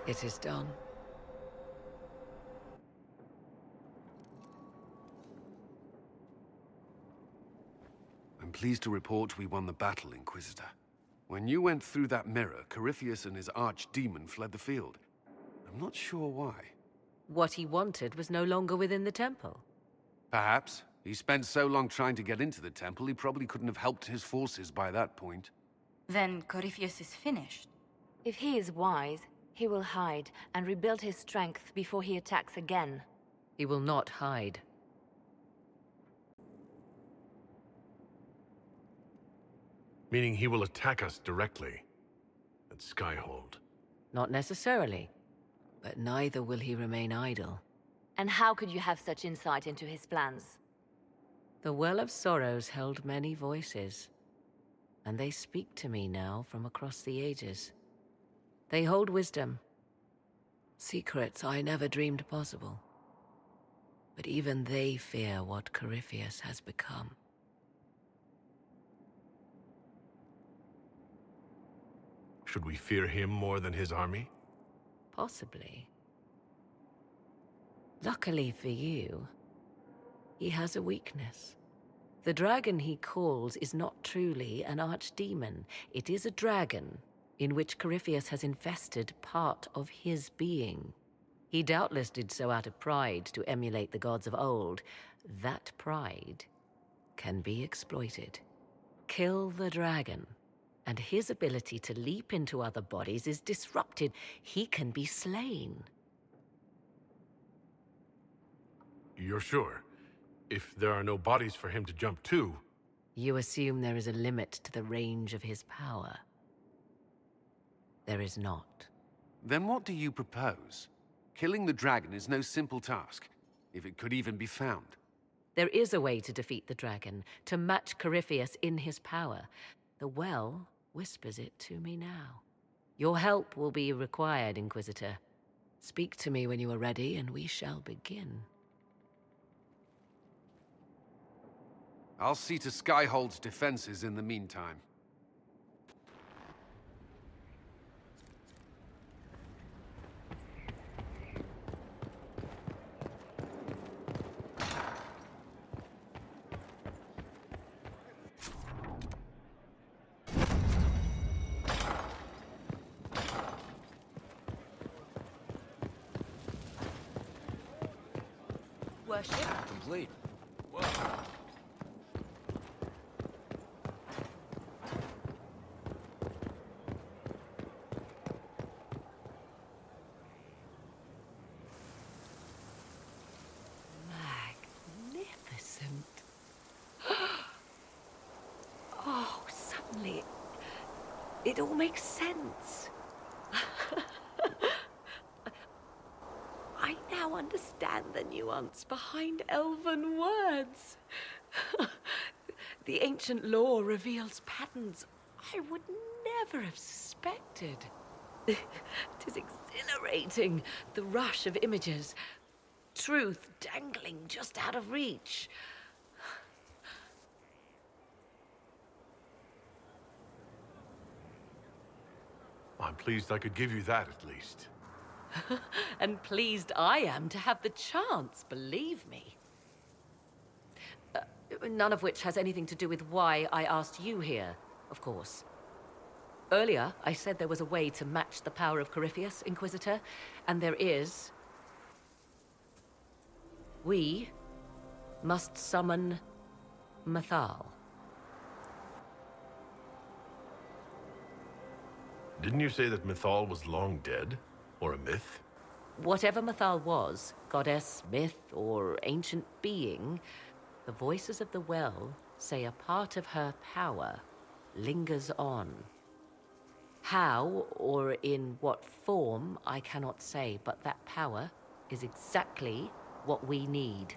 It is done. I'm pleased to report we won the battle, Inquisitor. When you went through that mirror, Corypheus and his archdemon fled the field. I'm not sure why. What he wanted was no longer within the temple. Perhaps. He spent so long trying to get into the temple, he probably couldn't have helped his forces by that point. Then Corypheus is finished. If he is wise, he will hide and rebuild his strength before he attacks again. He will not hide. Meaning he will attack us directly at Skyhold. Not necessarily. But neither will he remain idle. And how could you have such insight into his plans? The Well of Sorrows held many voices, and they speak to me now from across the ages. They hold wisdom, secrets I never dreamed possible. But even they fear what Corypheus has become. Should we fear him more than his army? Possibly. Luckily for you, he has a weakness. The dragon he calls is not truly an archdemon. It is a dragon in which Corypheus has infested part of his being. He doubtless did so out of pride to emulate the gods of old. That pride can be exploited. Kill the dragon, and his ability to leap into other bodies is disrupted. He can be slain. You're sure? If there are no bodies for him to jump to... You assume there is a limit to the range of his power. There is not. Then what do you propose? Killing the dragon is no simple task, if it could even be found. There is a way to defeat the dragon, to match Corypheus in his power. The well whispers it to me now. Your help will be required, Inquisitor. Speak to me when you are ready, and we shall begin. I'll see to Skyhold's defenses in the meantime. Worship? Complete. Magnificent. Oh, suddenly, it all makes sense. I now understand the nuance behind elven words. The ancient lore reveals patterns I would never have suspected. It is exhilarating, the rush of images, truth dangling just out of reach. I'm pleased I could give you that at least. And pleased I am to have the chance, believe me. None of which has anything to do with why I asked you here, of course. Earlier, I said there was a way to match the power of Corypheus, Inquisitor, and there is. We must summon Mythal. Didn't you say that Mythal was long dead? Or a myth? Whatever Mythal was, goddess, myth, or ancient being, the voices of the well say a part of her power lingers on. How, or in what form, I cannot say, but that power is exactly what we need.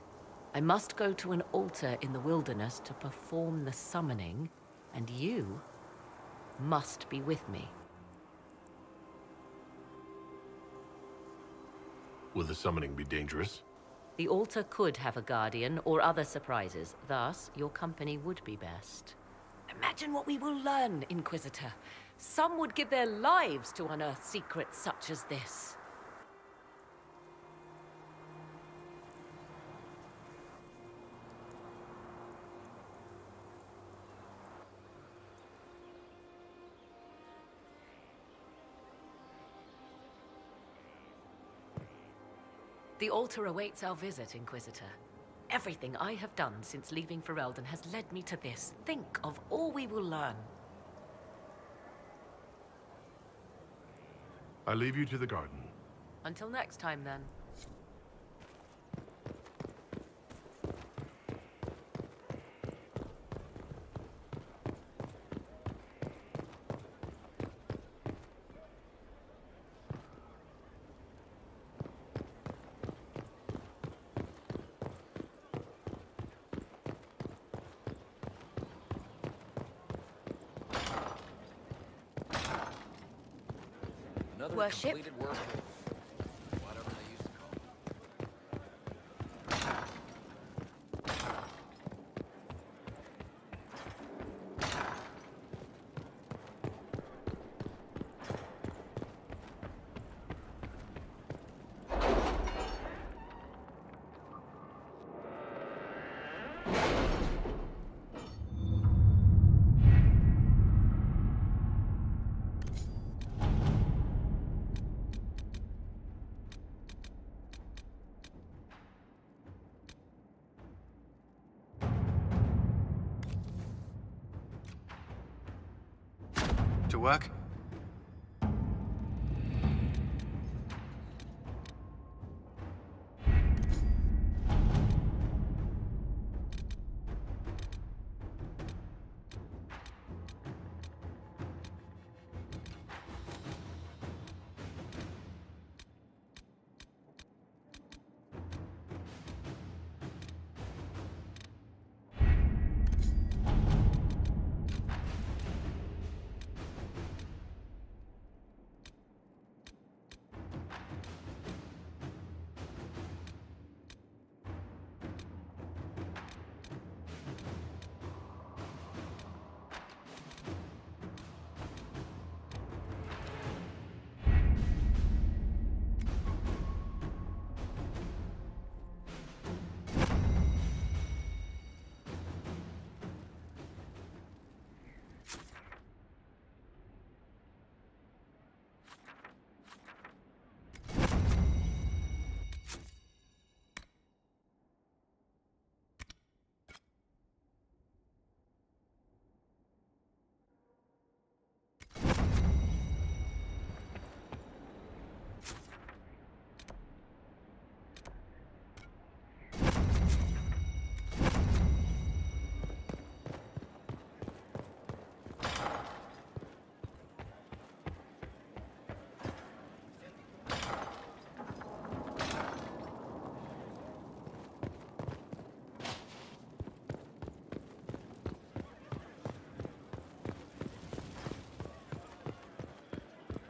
I must go to an altar in the wilderness to perform the summoning, and you must be with me. Will the summoning be dangerous? The altar could have a guardian or other surprises. Thus, your company would be best. Imagine what we will learn, Inquisitor. Some would give their lives to unearth secrets such as this. The altar awaits our visit, Inquisitor. Everything I have done since leaving Ferelden has led me to this. Think of all we will learn. I leave you to the garden. Until next time, then. Another Worship. completed work. Whatever they used to call it. To work?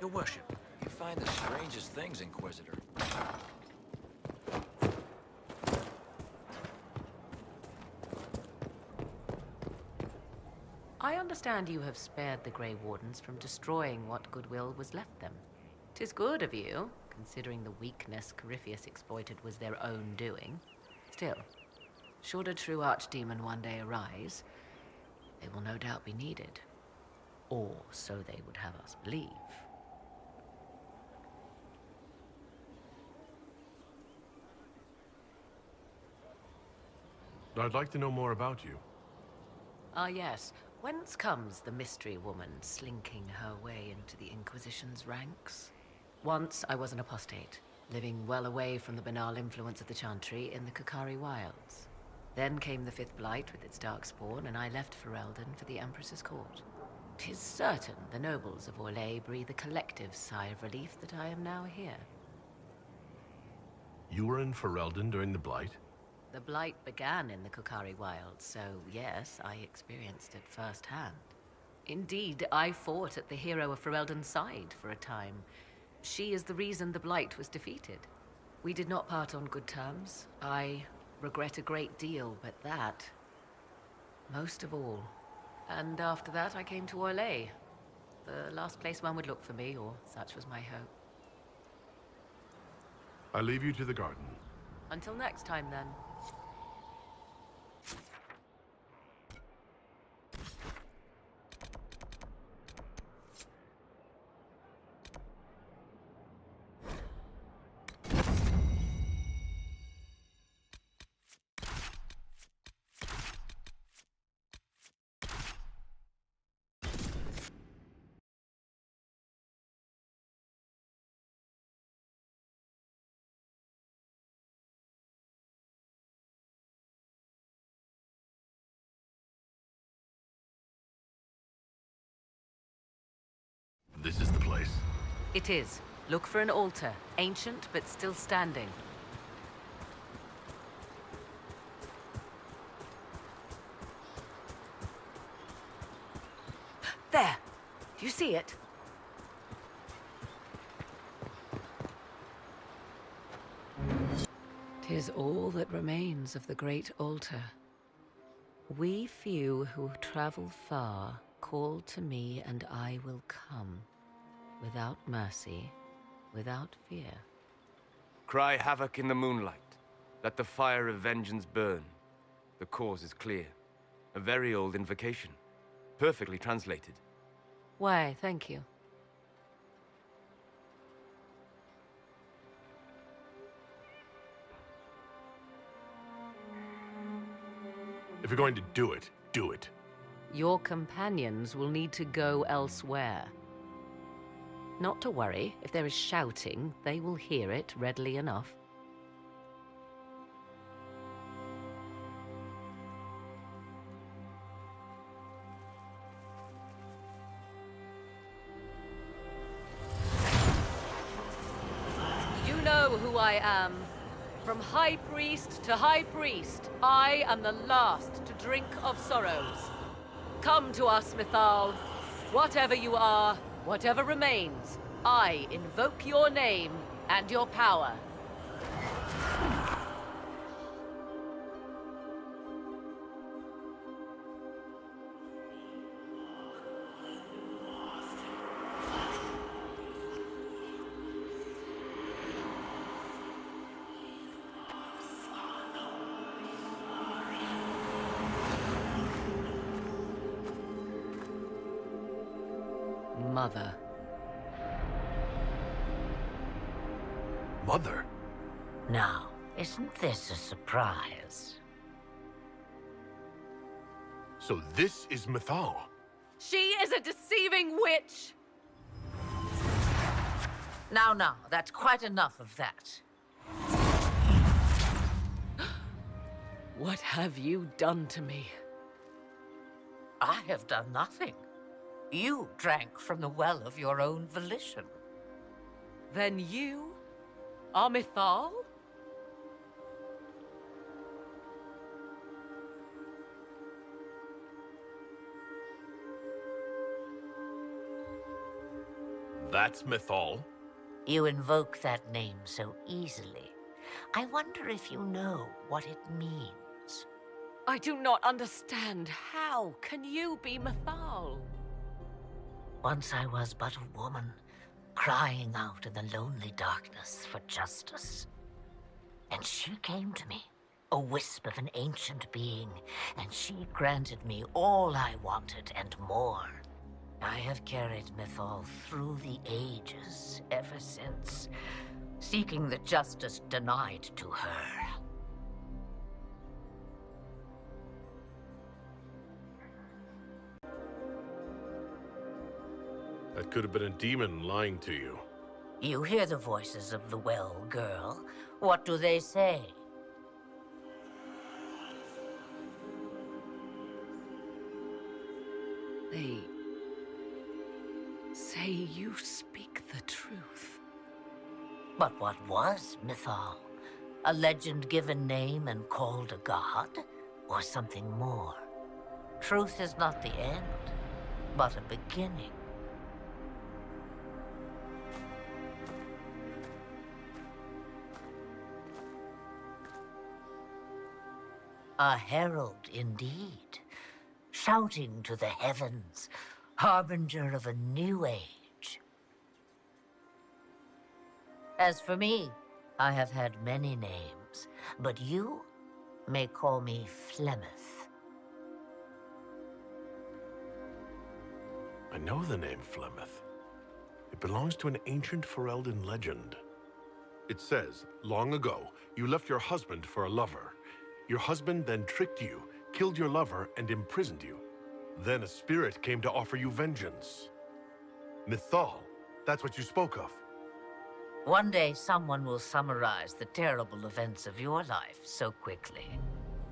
Your worship, you find the strangest things, Inquisitor. I understand you have spared the Grey Wardens from destroying what goodwill was left them. 'Tis good of you, considering the weakness Corypheus exploited was their own doing. Still, should a true archdemon one day arise, they will no doubt be needed. Or so they would have us believe. I'd like to know more about you. Ah, yes. Whence comes the mystery woman slinking her way into the Inquisition's ranks? Once I was an apostate, living well away from the banal influence of the Chantry in the Kukari Wilds. Then came the Fifth Blight with its darkspawn, and I left Ferelden for the Empress's court. 'Tis certain the nobles of Orlais breathe a collective sigh of relief that I am now here. You were in Ferelden during the Blight? The Blight began in the Kukari Wilds, so yes, I experienced it firsthand. Indeed, I fought at the hero of Ferelden's side for a time. She is the reason the Blight was defeated. We did not part on good terms. I regret a great deal, but that, most of all. And after that, I came to Orlais. The last place one would look for me, or such was my hope. I leave you to the garden. Until next time, then. It is. Look for an altar, ancient but still standing. There! Do you see it? 'Tis all that remains of the great altar. We few who travel far call to me, and I will come, without mercy, without fear. Cry havoc in the moonlight. Let the fire of vengeance burn. The cause is clear. A very old invocation. Perfectly translated. Why, thank you. If you're going to do it, do it. Your companions will need to go elsewhere. Not to worry, if there is shouting, they will hear it readily enough. You know who I am. From high priest to high priest, I am the last to drink of sorrows. Come to us, Mythal. Whatever you are, whatever remains, I invoke your name and your power. Mother. Mother? Now, isn't this a surprise? So this is Mythal. She is a deceiving witch! Now, that's quite enough of that. What have you done to me? I have done nothing. You drank from the well of your own volition. Then you are Mythal? That's Mythal? You invoke that name so easily. I wonder if you know what it means. I do not understand. How can you be Mythal? Once I was but a woman, crying out in the lonely darkness for justice. And she came to me, a wisp of an ancient being, and she granted me all I wanted and more. I have carried Mythal through the ages ever since, seeking the justice denied to her. That could have been a demon lying to you. You hear the voices of the well, girl. What do they say? They say you speak the truth. But what was Mythal? A legend-given name and called a god? Or something more? Truth is not the end, but a beginning. A herald indeed, shouting to the heavens, harbinger of a new age. As for me, I have had many names, but you may call me Flemeth. I know the name Flemeth. It belongs to an ancient Ferelden legend. It says, long ago, you left your husband for a lover. Your husband then tricked you, killed your lover, and imprisoned you. Then a spirit came to offer you vengeance. Mythal, that's what you spoke of. One day someone will summarize the terrible events of your life so quickly.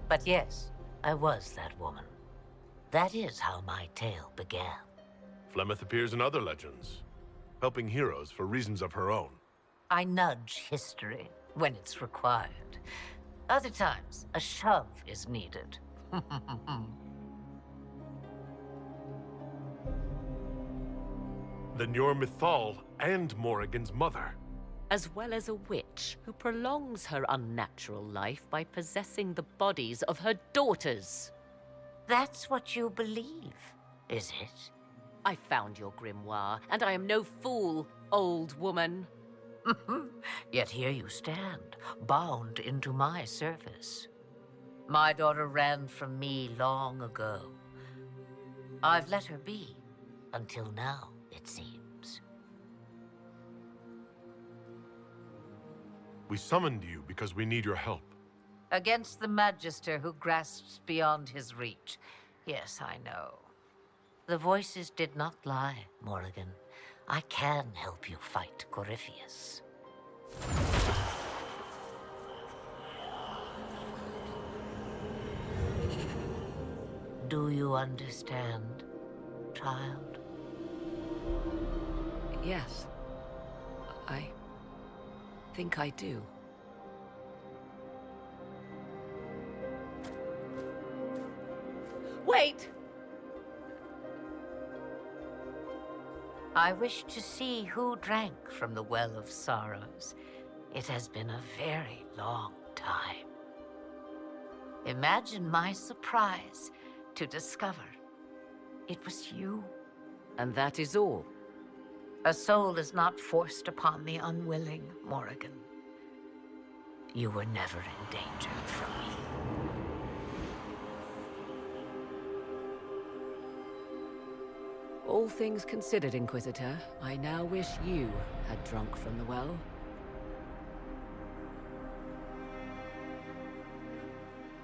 But yes, I was that woman. That is how my tale began. Flemeth appears in other legends. helping heroes for reasons of her own. I nudge history when it's required. Other times, a shove is needed. Then you're Mythal and Morrigan's mother. As well as a witch who prolongs her unnatural life by possessing the bodies of her daughters. That's what you believe, is it? I found your grimoire, and I am no fool, old woman. Yet here you stand, bound into my service. My daughter ran from me long ago. I've let her be, until now, it seems. We summoned you because we need your help. Against the Magister who grasps beyond his reach. Yes, I know. The voices did not lie, Morrigan. I can help you fight Corypheus. Do you understand, child? Yes. I think I do. Wait! I wish to see who drank from the Well of Sorrows. It has been a very long time. Imagine my surprise to discover it was you. And that is all. A soul is not forced upon the unwilling, Morrigan. You were never in danger from me. All things considered, Inquisitor, I now wish you had drunk from the well.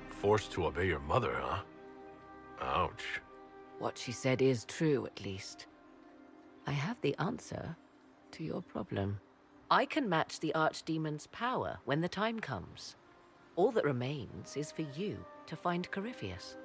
Forced to obey your mother, huh? Ouch. What she said is true, at least. I have the answer to your problem. I can match the Archdemon's power when the time comes. All that remains is for you to find Corypheus.